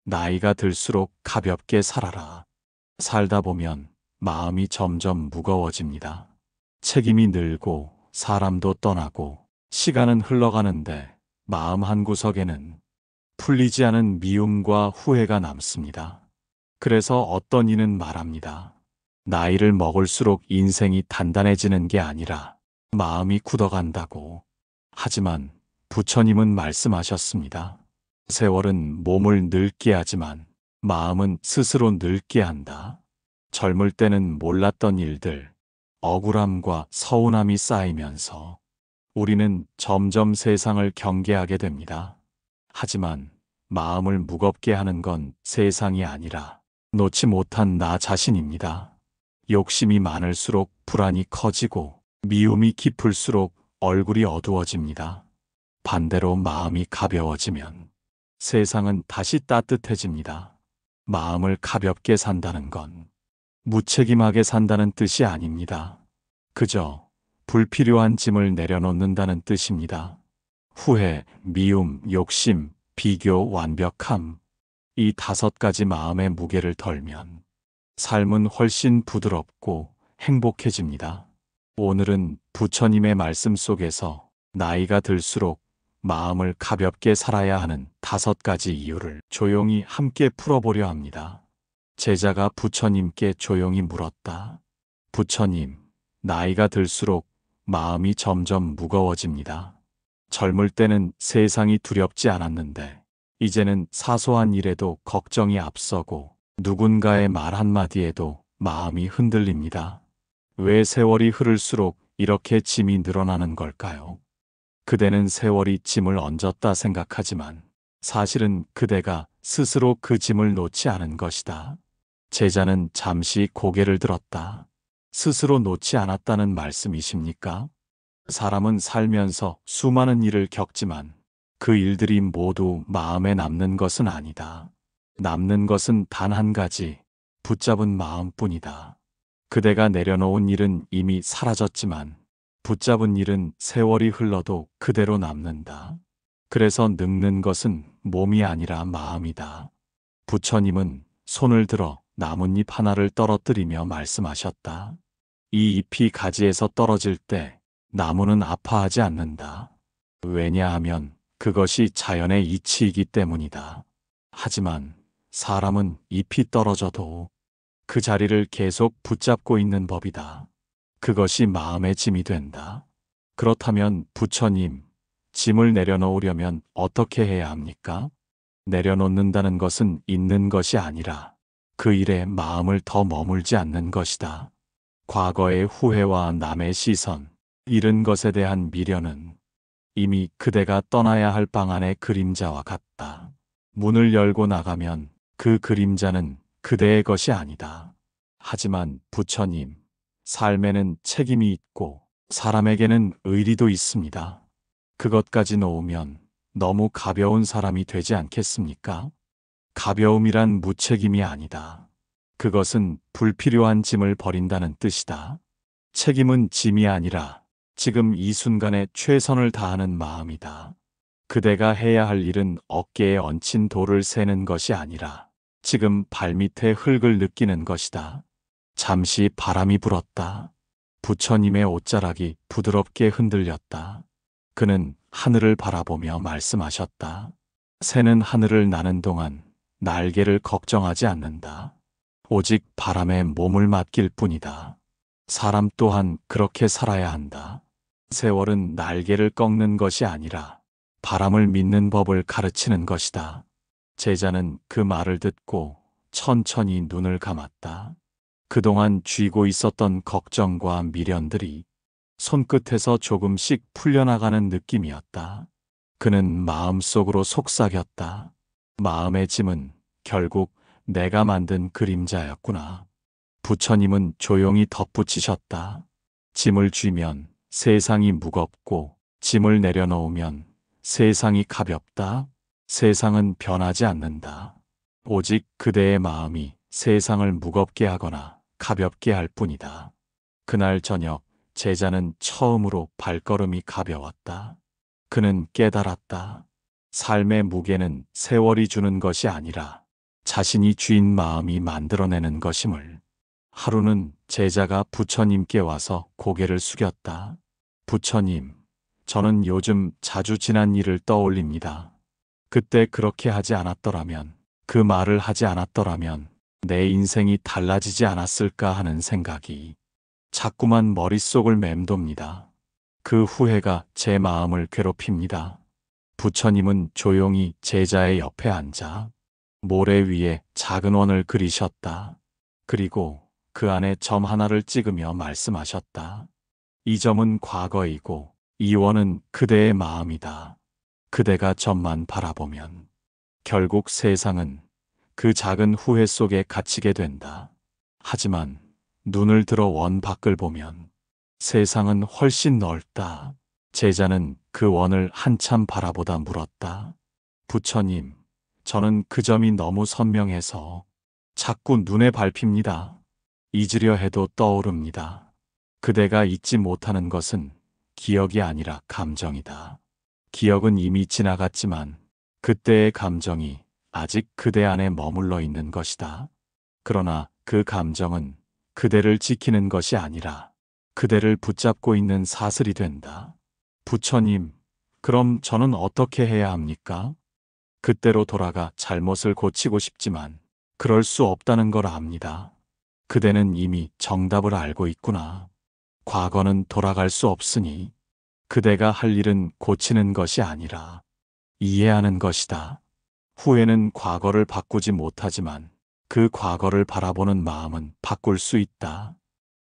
나이가 들수록 가볍게 살아라. 살다 보면 마음이 점점 무거워집니다. 책임이 늘고 사람도 떠나고 시간은 흘러가는데 마음 한구석에는 풀리지 않은 미움과 후회가 남습니다. 그래서 어떤 이는 말합니다. 나이를 먹을수록 인생이 단단해지는 게 아니라 마음이 굳어간다고. 하지만 부처님은 말씀하셨습니다. 세월은 몸을 늙게 하지만 마음은 스스로 늙게 한다. 젊을 때는 몰랐던 일들, 억울함과 서운함이 쌓이면서 우리는 점점 세상을 경계하게 됩니다. 하지만 마음을 무겁게 하는 건 세상이 아니라 놓지 못한 나 자신입니다. 욕심이 많을수록 불안이 커지고 미움이 깊을수록 얼굴이 어두워집니다. 반대로 마음이 가벼워지면 세상은 다시 따뜻해집니다. 마음을 가볍게 산다는 건 무책임하게 산다는 뜻이 아닙니다. 그저 불필요한 짐을 내려놓는다는 뜻입니다. 후회, 미움, 욕심, 비교, 완벽함, 이 5가지 마음의 무게를 덜면 삶은 훨씬 부드럽고 행복해집니다. 오늘은 부처님의 말씀 속에서 나이가 들수록 마음을 가볍게 살아야 하는 5가지 이유를 조용히 함께 풀어보려 합니다. 제자가 부처님께 조용히 물었다. 부처님, 나이가 들수록 마음이 점점 무거워집니다. 젊을 때는 세상이 두렵지 않았는데 이제는 사소한 일에도 걱정이 앞서고 누군가의 말 한마디에도 마음이 흔들립니다. 왜 세월이 흐를수록 이렇게 짐이 늘어나는 걸까요? 그대는 세월이 짐을 얹었다 생각하지만 사실은 그대가 스스로 그 짐을 놓지 않은 것이다. 제자는 잠시 고개를 들었다. 스스로 놓지 않았다는 말씀이십니까? 사람은 살면서 수많은 일을 겪지만 그 일들이 모두 마음에 남는 것은 아니다. 남는 것은 단 한 가지, 붙잡은 마음뿐이다. 그대가 내려놓은 일은 이미 사라졌지만 붙잡은 일은 세월이 흘러도 그대로 남는다. 그래서 늙는 것은 몸이 아니라 마음이다. 부처님은 손을 들어 나뭇잎 하나를 떨어뜨리며 말씀하셨다. 이 잎이 가지에서 떨어질 때 나무는 아파하지 않는다. 왜냐하면 그것이 자연의 이치이기 때문이다. 하지만 사람은 잎이 떨어져도 그 자리를 계속 붙잡고 있는 법이다. 그것이 마음의 짐이 된다. 그렇다면 부처님, 짐을 내려놓으려면 어떻게 해야 합니까? 내려놓는다는 것은 있는 것이 아니라 그 일에 마음을 더 머물지 않는 것이다. 과거의 후회와 남의 시선, 잃은 것에 대한 미련은 이미 그대가 떠나야 할 방 안의 그림자와 같다. 문을 열고 나가면 그 그림자는 그대의 것이 아니다. 하지만 부처님, 삶에는 책임이 있고 사람에게는 의리도 있습니다. 그것까지 놓으면 너무 가벼운 사람이 되지 않겠습니까? 가벼움이란 무책임이 아니다. 그것은 불필요한 짐을 버린다는 뜻이다. 책임은 짐이 아니라 지금 이 순간에 최선을 다하는 마음이다. 그대가 해야 할 일은 어깨에 얹힌 돌을 세는 것이 아니라 지금 발밑에 흙을 느끼는 것이다. 잠시 바람이 불었다. 부처님의 옷자락이 부드럽게 흔들렸다. 그는 하늘을 바라보며 말씀하셨다. 새는 하늘을 나는 동안 날개를 걱정하지 않는다. 오직 바람에 몸을 맡길 뿐이다. 사람 또한 그렇게 살아야 한다. 세월은 날개를 꺾는 것이 아니라 바람을 믿는 법을 가르치는 것이다. 제자는 그 말을 듣고 천천히 눈을 감았다. 그동안 쥐고 있었던 걱정과 미련들이 손끝에서 조금씩 풀려나가는 느낌이었다. 그는 마음속으로 속삭였다. 마음의 짐은 결국 내가 만든 그림자였구나. 부처님은 조용히 덧붙이셨다. 짐을 쥐면 세상이 무겁고 짐을 내려놓으면 세상이 가볍다. 세상은 변하지 않는다. 오직 그대의 마음이 세상을 무겁게 하거나 가볍게 할 뿐이다. 그날 저녁 제자는 처음으로 발걸음이 가벼웠다. 그는 깨달았다. 삶의 무게는 세월이 주는 것이 아니라 자신이 주인 마음이 만들어내는 것임을. 하루는 제자가 부처님께 와서 고개를 숙였다. 부처님, 저는 요즘 자주 지난 일을 떠올립니다. 그때 그렇게 하지 않았더라면, 그 말을 하지 않았더라면 내 인생이 달라지지 않았을까 하는 생각이 자꾸만 머릿속을 맴돕니다. 그 후회가 제 마음을 괴롭힙니다. 부처님은 조용히 제자의 옆에 앉아 모래 위에 작은 원을 그리셨다. 그리고 그 안에 점 하나를 찍으며 말씀하셨다. 이 점은 과거이고 이 원은 그대의 마음이다. 그대가 점만 바라보면 결국 세상은 그 작은 후회 속에 갇히게 된다. 하지만 눈을 들어 원 밖을 보면 세상은 훨씬 넓다. 제자는 그 원을 한참 바라보다 물었다. 부처님, 저는 그 점이 너무 선명해서 자꾸 눈에 밟힙니다. 잊으려 해도 떠오릅니다. 그대가 잊지 못하는 것은 기억이 아니라 감정이다. 기억은 이미 지나갔지만 그때의 감정이 아직 그대 안에 머물러 있는 것이다. 그러나 그 감정은 그대를 지키는 것이 아니라 그대를 붙잡고 있는 사슬이 된다. 부처님, 그럼 저는 어떻게 해야 합니까? 그때로 돌아가 잘못을 고치고 싶지만 그럴 수 없다는 걸 압니다. 그대는 이미 정답을 알고 있구나. 과거는 돌아갈 수 없으니 그대가 할 일은 고치는 것이 아니라 이해하는 것이다. 후회는 과거를 바꾸지 못하지만 그 과거를 바라보는 마음은 바꿀 수 있다.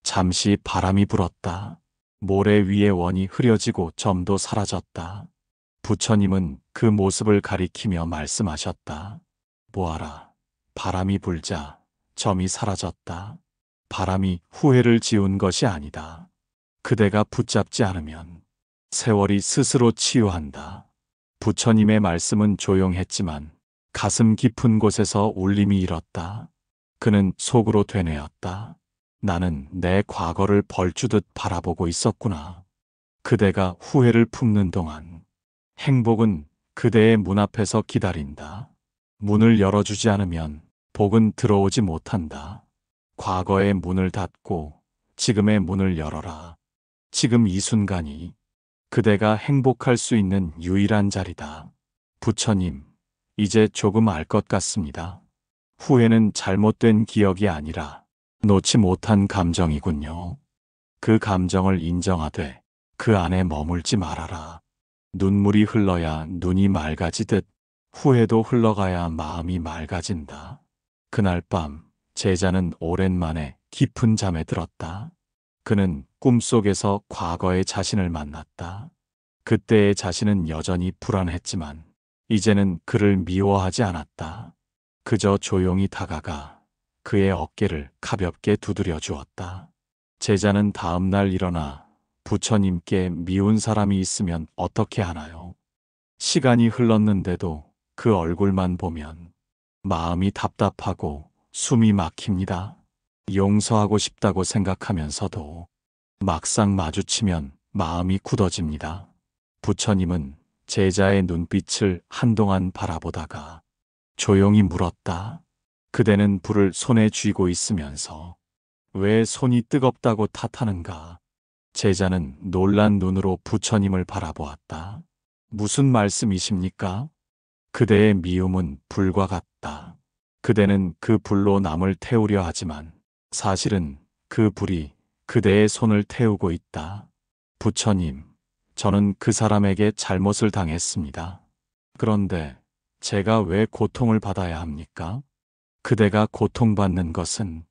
잠시 바람이 불었다. 모래 위의 원이 흐려지고 점도 사라졌다. 부처님은 그 모습을 가리키며 말씀하셨다. 보아라, 바람이 불자 점이 사라졌다. 바람이 후회를 지운 것이 아니다. 그대가 붙잡지 않으면 세월이 스스로 치유한다. 부처님의 말씀은 조용했지만 가슴 깊은 곳에서 울림이 일었다. 그는 속으로 되뇌었다. 나는 내 과거를 벌주듯 바라보고 있었구나. 그대가 후회를 품는 동안 행복은 그대의 문 앞에서 기다린다. 문을 열어주지 않으면 복은 들어오지 못한다. 과거의 문을 닫고 지금의 문을 열어라. 지금 이 순간이 그대가 행복할 수 있는 유일한 자리다. 부처님, 이제 조금 알 것 같습니다. 후회는 잘못된 기억이 아니라 놓지 못한 감정이군요. 그 감정을 인정하되 그 안에 머물지 말아라. 눈물이 흘러야 눈이 맑아지듯 후회도 흘러가야 마음이 맑아진다. 그날 밤 제자는 오랜만에 깊은 잠에 들었다. 그는 꿈속에서 과거의 자신을 만났다. 그때의 자신은 여전히 불안했지만 이제는 그를 미워하지 않았다. 그저 조용히 다가가 그의 어깨를 가볍게 두드려 주었다. 제자는 다음 날 일어나 부처님께 미운 사람이 있으면 어떻게 하나요? 시간이 흘렀는데도 그 얼굴만 보면 마음이 답답하고 숨이 막힙니다. 용서하고 싶다고 생각하면서도 막상 마주치면 마음이 굳어집니다. 부처님은 제자의 눈빛을 한동안 바라보다가 조용히 물었다. 그대는 불을 손에 쥐고 있으면서 왜 손이 뜨겁다고 탓하는가? 제자는 놀란 눈으로 부처님을 바라보았다. 무슨 말씀이십니까? 그대의 미움은 불과 같다. 그대는 그 불로 남을 태우려 하지만 사실은 그 불이 그대의 손을 태우고 있다. 부처님, 저는 그 사람에게 잘못을 당했습니다. 그런데 제가 왜 고통을 받아야 합니까? 그대가 고통받는 것은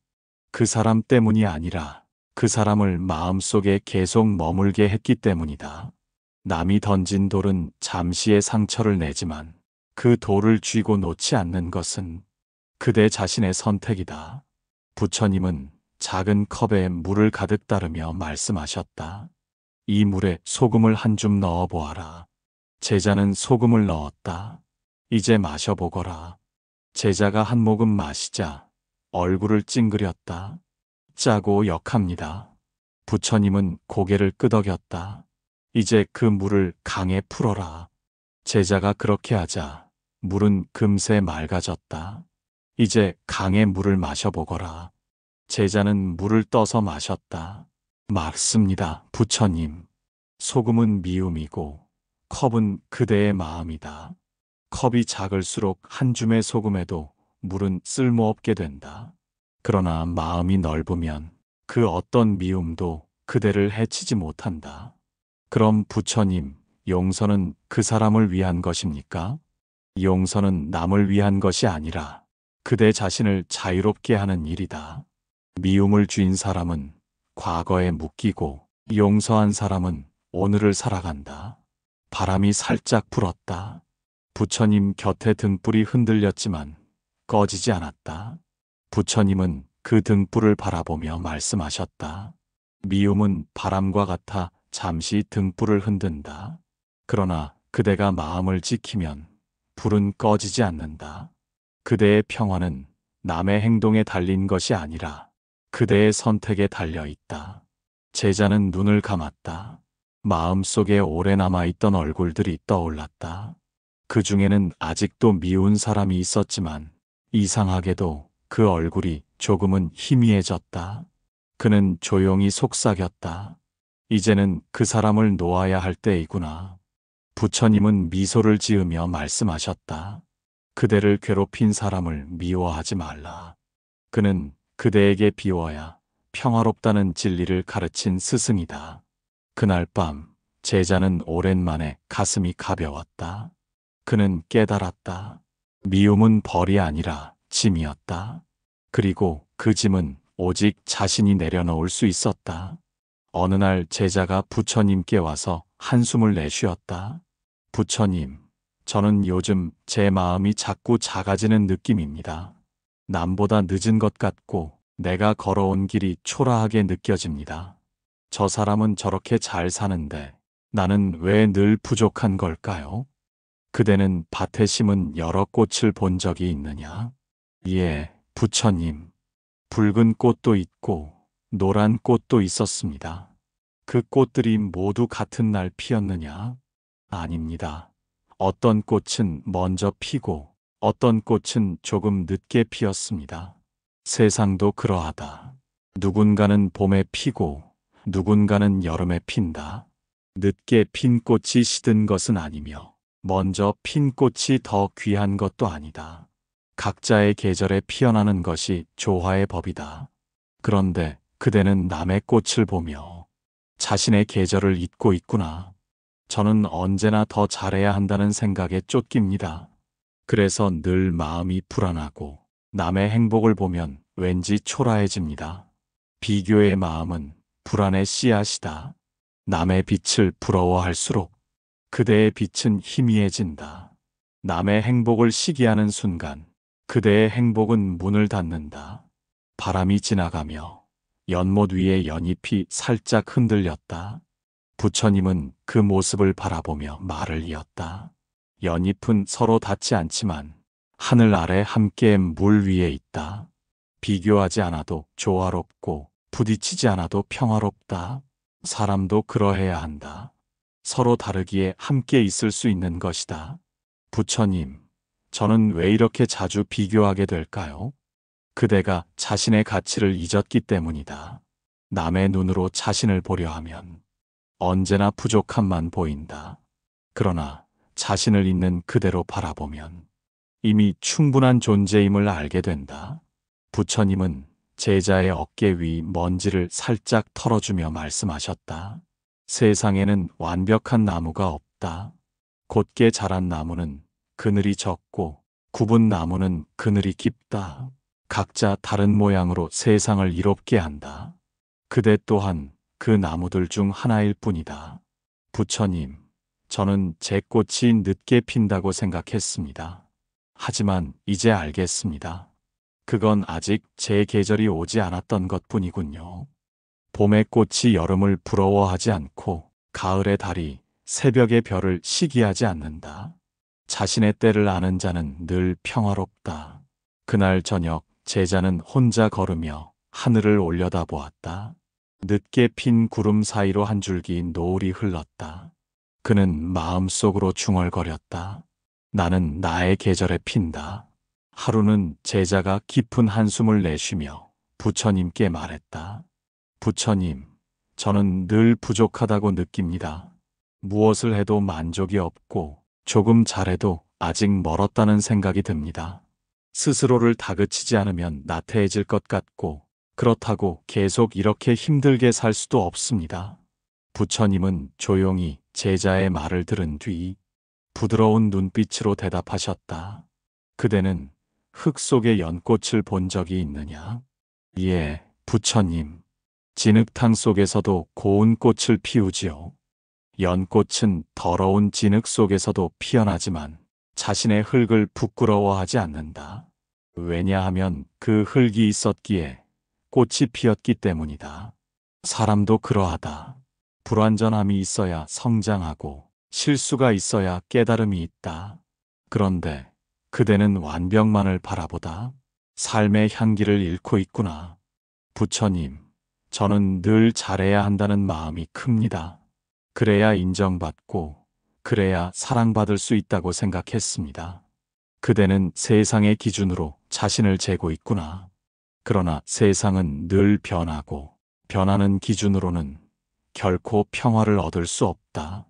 그 사람 때문이 아니라 그 사람을 마음속에 계속 머물게 했기 때문이다. 남이 던진 돌은 잠시의 상처를 내지만 그 돌을 쥐고 놓지 않는 것은 그대 자신의 선택이다. 부처님은 작은 컵에 물을 가득 따르며 말씀하셨다. 이 물에 소금을 한 줌 넣어 보아라. 제자는 소금을 넣었다. 이제 마셔보거라. 제자가 한 모금 마시자 얼굴을 찡그렸다. 짜고 역합니다. 부처님은 고개를 끄덕였다. 이제 그 물을 강에 풀어라. 제자가 그렇게 하자 물은 금세 맑아졌다. 이제 강의 물을 마셔보거라. 제자는 물을 떠서 마셨다. 맞습니다, 부처님. 소금은 미움이고 컵은 그대의 마음이다. 컵이 작을수록 한 줌의 소금에도 물은 쓸모없게 된다. 그러나 마음이 넓으면 그 어떤 미움도 그대를 해치지 못한다. 그럼 부처님, 용서는 그 사람을 위한 것입니까? 용서는 남을 위한 것이 아니라 그대 자신을 자유롭게 하는 일이다. 미움을 쥔 사람은 과거에 묶이고 용서한 사람은 오늘을 살아간다. 바람이 살짝 불었다. 부처님 곁에 등불이 흔들렸지만 꺼지지 않았다. 부처님은 그 등불을 바라보며 말씀하셨다. 미움은 바람과 같아 잠시 등불을 흔든다. 그러나 그대가 마음을 지키면 불은 꺼지지 않는다. 그대의 평화는 남의 행동에 달린 것이 아니라 그대의 선택에 달려 있다. 제자는 눈을 감았다. 마음속에 오래 남아있던 얼굴들이 떠올랐다. 그 중에는 아직도 미운 사람이 있었지만 이상하게도 그 얼굴이 조금은 희미해졌다. 그는 조용히 속삭였다. 이제는 그 사람을 놓아야 할 때이구나. 부처님은 미소를 지으며 말씀하셨다. 그대를 괴롭힌 사람을 미워하지 말라. 그는 그대에게 비워야 평화롭다는 진리를 가르친 스승이다. 그날 밤 제자는 오랜만에 가슴이 가벼웠다. 그는 깨달았다. 미움은 벌이 아니라 짐이었다. 그리고 그 짐은 오직 자신이 내려놓을 수 있었다. 어느 날 제자가 부처님께 와서 한숨을 내쉬었다. 부처님, 저는 요즘 제 마음이 자꾸 작아지는 느낌입니다. 남보다 늦은 것 같고 내가 걸어온 길이 초라하게 느껴집니다. 저 사람은 저렇게 잘 사는데 나는 왜 늘 부족한 걸까요? 그대는 밭에 심은 여러 꽃을 본 적이 있느냐? 예, 부처님. 붉은 꽃도 있고 노란 꽃도 있었습니다. 그 꽃들이 모두 같은 날 피었느냐? 아닙니다. 어떤 꽃은 먼저 피고 어떤 꽃은 조금 늦게 피었습니다. 세상도 그러하다. 누군가는 봄에 피고 누군가는 여름에 핀다. 늦게 핀 꽃이 시든 것은 아니며 먼저 핀 꽃이 더 귀한 것도 아니다. 각자의 계절에 피어나는 것이 조화의 법이다. 그런데 그대는 남의 꽃을 보며 자신의 계절을 잊고 있구나. 저는 언제나 더 잘해야 한다는 생각에 쫓깁니다. 그래서 늘 마음이 불안하고 남의 행복을 보면 왠지 초라해집니다. 비교의 마음은 불안의 씨앗이다. 남의 빛을 부러워할수록 그대의 빛은 희미해진다. 남의 행복을 시기하는 순간 그대의 행복은 문을 닫는다. 바람이 지나가며 연못 위에 연잎이 살짝 흔들렸다. 부처님은 그 모습을 바라보며 말을 이었다. 연잎은 서로 닿지 않지만 하늘 아래 함께 물 위에 있다. 비교하지 않아도 조화롭고 부딪히지 않아도 평화롭다. 사람도 그러해야 한다. 서로 다르기에 함께 있을 수 있는 것이다. 부처님, 저는 왜 이렇게 자주 비교하게 될까요? 그대가 자신의 가치를 잊었기 때문이다. 남의 눈으로 자신을 보려 하면 언제나 부족함만 보인다. 그러나 자신을 있는 그대로 바라보면 이미 충분한 존재임을 알게 된다. 부처님은 제자의 어깨 위 먼지를 살짝 털어주며 말씀하셨다. 세상에는 완벽한 나무가 없다. 곧게 자란 나무는 그늘이 적고 굽은 나무는 그늘이 깊다. 각자 다른 모양으로 세상을 이롭게 한다. 그대 또한 그 나무들 중 하나일 뿐이다. 부처님, 저는 제 꽃이 늦게 핀다고 생각했습니다. 하지만 이제 알겠습니다. 그건 아직 제 계절이 오지 않았던 것뿐이군요. 봄의 꽃이 여름을 부러워하지 않고 가을의 달이 새벽의 별을 시기하지 않는다. 자신의 때를 아는 자는 늘 평화롭다. 그날 저녁 제자는 혼자 걸으며 하늘을 올려다보았다. 늦게 핀 구름 사이로 한 줄기 노을이 흘렀다. 그는 마음속으로 중얼거렸다. 나는 나의 계절에 핀다. 하루는 제자가 깊은 한숨을 내쉬며 부처님께 말했다. 부처님, 저는 늘 부족하다고 느낍니다. 무엇을 해도 만족이 없고 조금 잘해도 아직 멀었다는 생각이 듭니다. 스스로를 다그치지 않으면 나태해질 것 같고 그렇다고 계속 이렇게 힘들게 살 수도 없습니다. 부처님은 조용히 제자의 말을 들은 뒤 부드러운 눈빛으로 대답하셨다. 그대는 흙 속의 연꽃을 본 적이 있느냐? 예, 부처님. 진흙탕 속에서도 고운 꽃을 피우지요. 연꽃은 더러운 진흙 속에서도 피어나지만 자신의 흙을 부끄러워하지 않는다. 왜냐하면 그 흙이 있었기에 꽃이 피었기 때문이다. 사람도 그러하다. 불완전함이 있어야 성장하고 실수가 있어야 깨달음이 있다. 그런데 그대는 완벽만을 바라보다 삶의 향기를 잃고 있구나. 부처님, 저는 늘 잘해야 한다는 마음이 큽니다. 그래야 인정받고 그래야 사랑받을 수 있다고 생각했습니다. 그대는 세상의 기준으로 자신을 재고 있구나. 그러나 세상은 늘 변하고 변하는 기준으로는 결코 평화를 얻을 수 없다.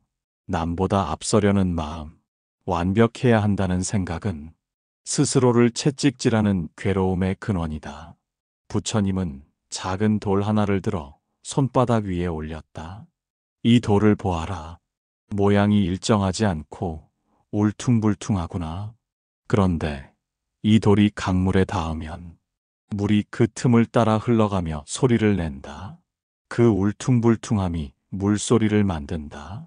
남보다 앞서려는 마음, 완벽해야 한다는 생각은 스스로를 채찍질하는 괴로움의 근원이다. 부처님은 작은 돌 하나를 들어 손바닥 위에 올렸다. 이 돌을 보아라. 모양이 일정하지 않고 울퉁불퉁하구나. 그런데 이 돌이 강물에 닿으면 물이 그 틈을 따라 흘러가며 소리를 낸다. 그 울퉁불퉁함이 물소리를 만든다.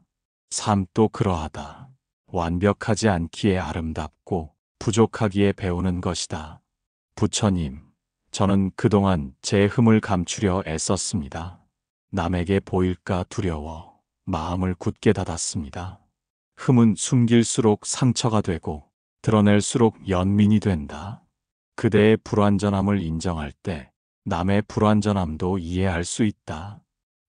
삶도 그러하다. 완벽하지 않기에 아름답고 부족하기에 배우는 것이다. 부처님, 저는 그동안 제 흠을 감추려 애썼습니다. 남에게 보일까 두려워 마음을 굳게 닫았습니다. 흠은 숨길수록 상처가 되고 드러낼수록 연민이 된다. 그대의 불완전함을 인정할 때 남의 불완전함도 이해할 수 있다.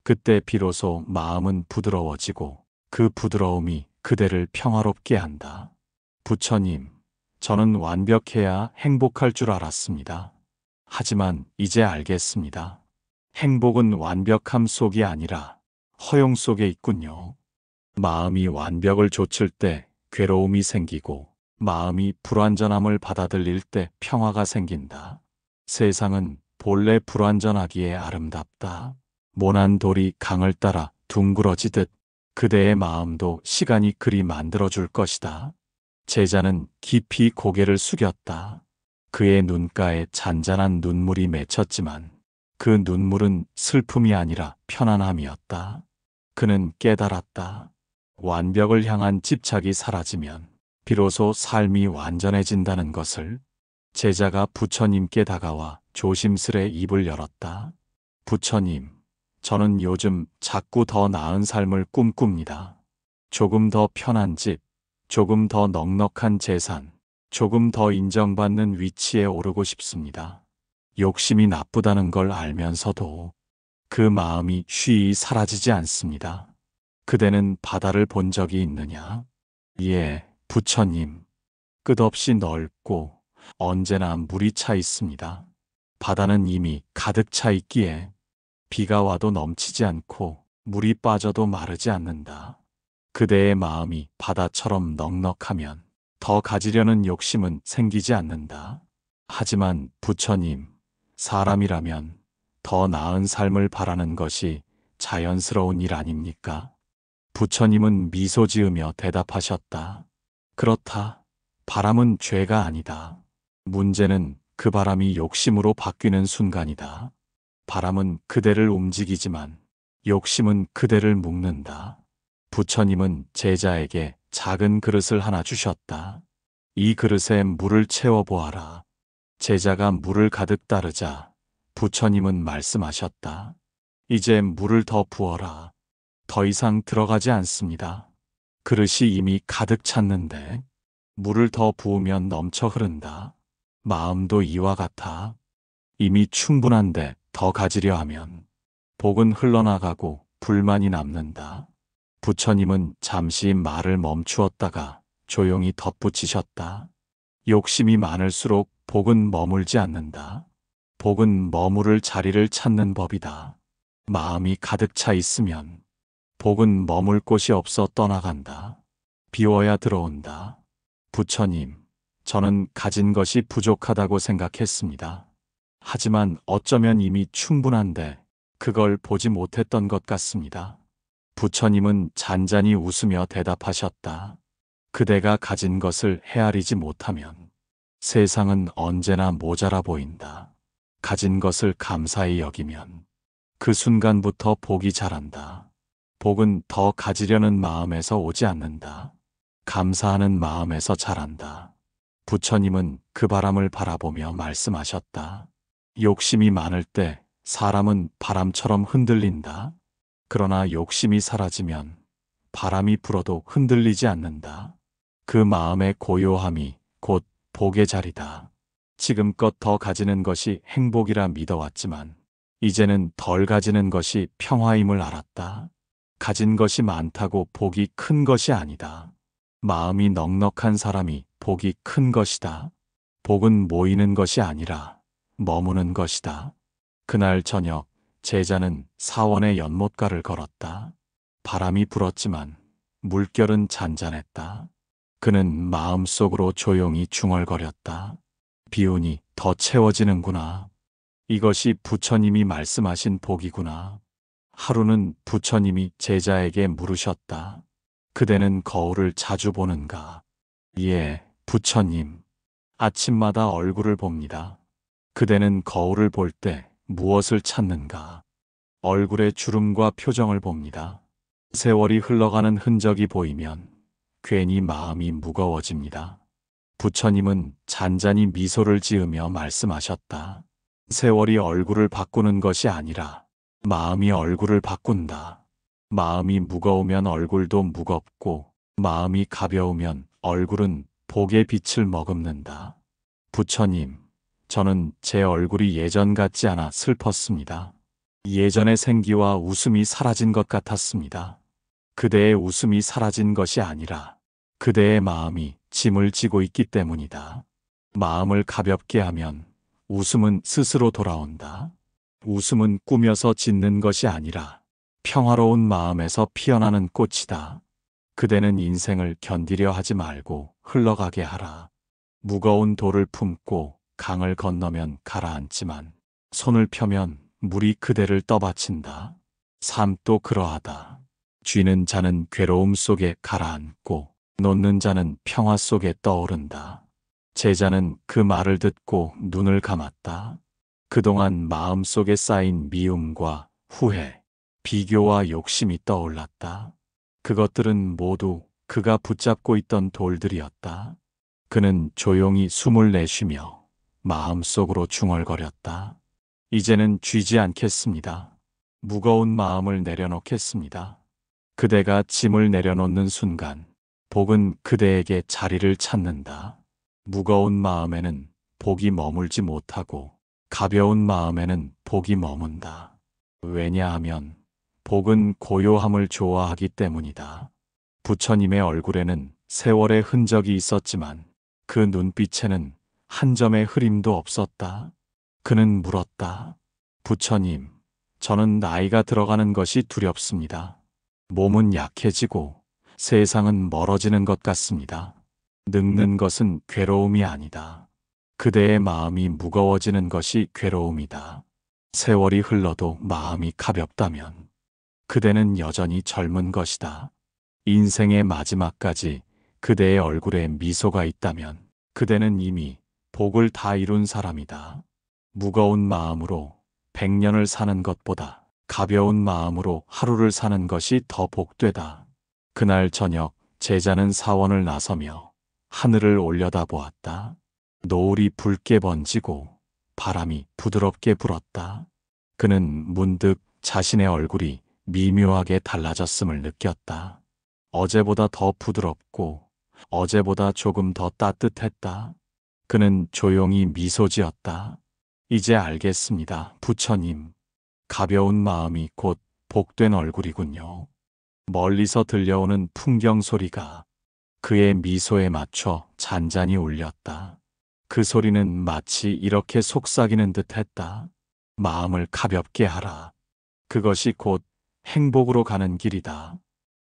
그때 비로소 마음은 부드러워지고 그 부드러움이 그대를 평화롭게 한다. 부처님, 저는 완벽해야 행복할 줄 알았습니다. 하지만 이제 알겠습니다. 행복은 완벽함 속이 아니라 허용 속에 있군요. 마음이 완벽을 좇을 때 괴로움이 생기고 마음이 불완전함을 받아들일 때 평화가 생긴다. 세상은 본래 불완전하기에 아름답다. 모난 돌이 강을 따라 둥그러지듯 그대의 마음도 시간이 그리 만들어줄 것이다. 제자는 깊이 고개를 숙였다. 그의 눈가에 잔잔한 눈물이 맺혔지만 그 눈물은 슬픔이 아니라 편안함이었다. 그는 깨달았다. 완벽을 향한 집착이 사라지면 비로소 삶이 완전해진다는 것을. 제자가 부처님께 다가와 조심스레 입을 열었다. 부처님, 저는 요즘 자꾸 더 나은 삶을 꿈꿉니다. 조금 더 편한 집, 조금 더 넉넉한 재산, 조금 더 인정받는 위치에 오르고 싶습니다. 욕심이 나쁘다는 걸 알면서도 그 마음이 쉬이 사라지지 않습니다. 그대는 바다를 본 적이 있느냐? 예, 부처님. 끝없이 넓고 언제나 물이 차 있습니다. 바다는 이미 가득 차 있기에 비가 와도 넘치지 않고 물이 빠져도 마르지 않는다. 그대의 마음이 바다처럼 넉넉하면 더 가지려는 욕심은 생기지 않는다. 하지만 부처님, 사람이라면 더 나은 삶을 바라는 것이 자연스러운 일 아닙니까? 부처님은 미소 지으며 대답하셨다. 그렇다. 바람은 죄가 아니다. 문제는 그 바람이 욕심으로 바뀌는 순간이다. 바람은 그대를 움직이지만 욕심은 그대를 묶는다. 부처님은 제자에게 작은 그릇을 하나 주셨다. 이 그릇에 물을 채워보아라. 제자가 물을 가득 따르자 부처님은 말씀하셨다. 이제 물을 더 부어라. 더 이상 들어가지 않습니다. 그릇이 이미 가득 찼는데 물을 더 부으면 넘쳐 흐른다. 마음도 이와 같아. 이미 충분한데 더 가지려 하면 복은 흘러나가고 불만이 남는다. 부처님은 잠시 말을 멈추었다가 조용히 덧붙이셨다. 욕심이 많을수록 복은 머물지 않는다. 복은 머무를 자리를 찾는 법이다. 마음이 가득 차 있으면 복은 머물 곳이 없어 떠나간다. 비워야 들어온다. 부처님, 저는 가진 것이 부족하다고 생각했습니다. 하지만 어쩌면 이미 충분한데 그걸 보지 못했던 것 같습니다. 부처님은 잔잔히 웃으며 대답하셨다. 그대가 가진 것을 헤아리지 못하면 세상은 언제나 모자라 보인다. 가진 것을 감사히 여기면 그 순간부터 복이 자란다. 복은 더 가지려는 마음에서 오지 않는다. 감사하는 마음에서 자란다. 부처님은 그 바람을 바라보며 말씀하셨다. 욕심이 많을 때 사람은 바람처럼 흔들린다. 그러나 욕심이 사라지면 바람이 불어도 흔들리지 않는다. 그 마음의 고요함이 곧 복의 자리다. 지금껏 더 가지는 것이 행복이라 믿어왔지만 이제는 덜 가지는 것이 평화임을 알았다. 가진 것이 많다고 복이 큰 것이 아니다. 마음이 넉넉한 사람이 복이 큰 것이다. 복은 모이는 것이 아니라 머무는 것이다. 그날 저녁 제자는 사원의 연못가를 걸었다. 바람이 불었지만 물결은 잔잔했다. 그는 마음속으로 조용히 중얼거렸다. 비운이 더 채워지는구나. 이것이 부처님이 말씀하신 복이구나. 하루는 부처님이 제자에게 물으셨다. 그대는 거울을 자주 보는가? 예, 부처님. 아침마다 얼굴을 봅니다. 그대는 거울을 볼 때 무엇을 찾는가? 얼굴의 주름과 표정을 봅니다. 세월이 흘러가는 흔적이 보이면 괜히 마음이 무거워집니다. 부처님은 잔잔히 미소를 지으며 말씀하셨다. 세월이 얼굴을 바꾸는 것이 아니라 마음이 얼굴을 바꾼다. 마음이 무거우면 얼굴도 무겁고 마음이 가벼우면 얼굴은 복의 빛을 머금는다. 부처님, 저는 제 얼굴이 예전 같지 않아 슬펐습니다. 예전의 생기와 웃음이 사라진 것 같았습니다. 그대의 웃음이 사라진 것이 아니라 그대의 마음이 짐을 지고 있기 때문이다. 마음을 가볍게 하면 웃음은 스스로 돌아온다. 웃음은 꾸며서 짓는 것이 아니라 평화로운 마음에서 피어나는 꽃이다. 그대는 인생을 견디려 하지 말고 흘러가게 하라. 무거운 돌을 품고 강을 건너면 가라앉지만 손을 펴면 물이 그대를 떠받친다. 삶도 그러하다. 쥐는 자는 괴로움 속에 가라앉고 놓는 자는 평화 속에 떠오른다. 제자는 그 말을 듣고 눈을 감았다. 그동안 마음속에 쌓인 미움과 후회, 비교와 욕심이 떠올랐다. 그것들은 모두 그가 붙잡고 있던 돌들이었다. 그는 조용히 숨을 내쉬며 마음속으로 중얼거렸다. 이제는 쥐지 않겠습니다. 무거운 마음을 내려놓겠습니다. 그대가 짐을 내려놓는 순간 복은 그대에게 자리를 찾는다. 무거운 마음에는 복이 머물지 못하고 가벼운 마음에는 복이 머문다. 왜냐하면 복은 고요함을 좋아하기 때문이다. 부처님의 얼굴에는 세월의 흔적이 있었지만 그 눈빛에는 한 점의 흐림도 없었다. 그는 물었다. 부처님, 저는 나이가 들어가는 것이 두렵습니다. 몸은 약해지고 세상은 멀어지는 것 같습니다. 늙는 것은 괴로움이 아니다. 그대의 마음이 무거워지는 것이 괴로움이다. 세월이 흘러도 마음이 가볍다면 그대는 여전히 젊은 것이다. 인생의 마지막까지 그대의 얼굴에 미소가 있다면 그대는 이미 복을 다 이룬 사람이다. 무거운 마음으로 100년을 사는 것보다 가벼운 마음으로 하루를 사는 것이 더 복되다. 그날 저녁 제자는 사원을 나서며 하늘을 올려다보았다. 노을이 붉게 번지고 바람이 부드럽게 불었다. 그는 문득 자신의 얼굴이 미묘하게 달라졌음을 느꼈다. 어제보다 더 부드럽고 어제보다 조금 더 따뜻했다. 그는 조용히 미소 지었다. 이제 알겠습니다, 부처님. 가벼운 마음이 곧 복된 얼굴이군요. 멀리서 들려오는 풍경 소리가 그의 미소에 맞춰 잔잔히 울렸다. 그 소리는 마치 이렇게 속삭이는 듯 했다. 마음을 가볍게 하라. 그것이 곧 행복으로 가는 길이다.